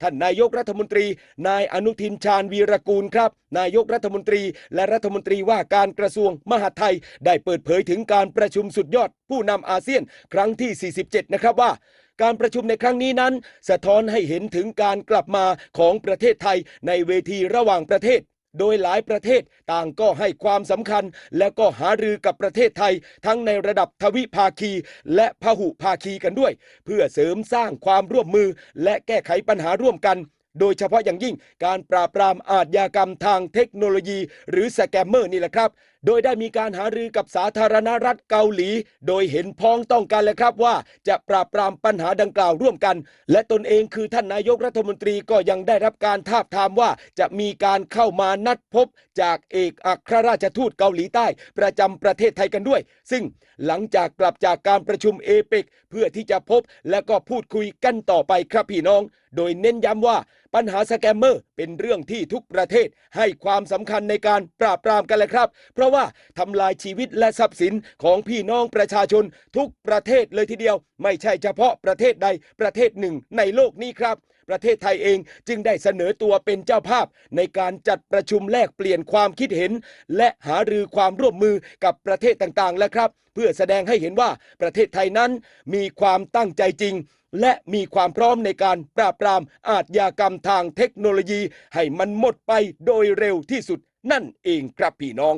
ท่านนายกรัฐมนตรีนายอนุทินชาญวีรกูลครับนายกรัฐมนตรีและรัฐมนตรีว่าการกระทรวงมหาดไทยได้เปิดเผยถึงการประชุมสุดยอดผู้นำอาเซียนครั้งที่ 47 นะครับว่าการประชุมในครั้งนี้นั้นสะท้อนให้เห็นถึงการกลับมาของประเทศไทยในเวทีระหว่างประเทศโดยหลายประเทศต่างก็ให้ความสำคัญและก็หารือกับประเทศไทยทั้งในระดับทวิภาคีและพหุภาคีกันด้วยเพื่อเสริมสร้างความร่วมมือและแก้ไขปัญหาร่วมกันโดยเฉพาะอย่างยิ่งการปราบปรามอาชญากรรมทางเทคโนโลยีหรือสแกมเมอร์นี่แหละครับโดยได้มีการหารือกับสาธารณรัฐเกาหลีโดยเห็นพ้องต้องกันเลยครับว่าจะปราบปรามปัญหาดังกล่าวร่วมกันและตนเองคือท่านนายกรัฐมนตรีก็ยังได้รับการทาบทามว่าจะมีการเข้ามานัดพบจากเอกอัครราชทูตเกาหลีใต้ประจำประเทศไทยกันด้วยซึ่งหลังจากกลับจากการประชุมเอเปกเพื่อที่จะพบและก็พูดคุยกันต่อไปครับพี่น้องโดยเน้นย้ำว่าปัญหาสแกมเมอร์เป็นเรื่องที่ทุกประเทศให้ความสำคัญในการปราบปรามกันเลยครับเพราะว่าทำลายชีวิตและทรัพย์สินของพี่น้องประชาชนทุกประเทศเลยทีเดียวไม่ใช่เฉพาะประเทศใดประเทศหนึ่งในโลกนี้ครับประเทศไทยเองจึงได้เสนอตัวเป็นเจ้าภาพในการจัดประชุมแลกเปลี่ยนความคิดเห็นและหารือความร่วมมือกับประเทศต่างๆแล้วครับเพื่อแสดงให้เห็นว่าประเทศไทยนั้นมีความตั้งใจจริงและมีความพร้อมในการปราบปรามอาชญากรรมทางเทคโนโลยีให้มันหมดไปโดยเร็วที่สุดนั่นเองครับพี่น้อง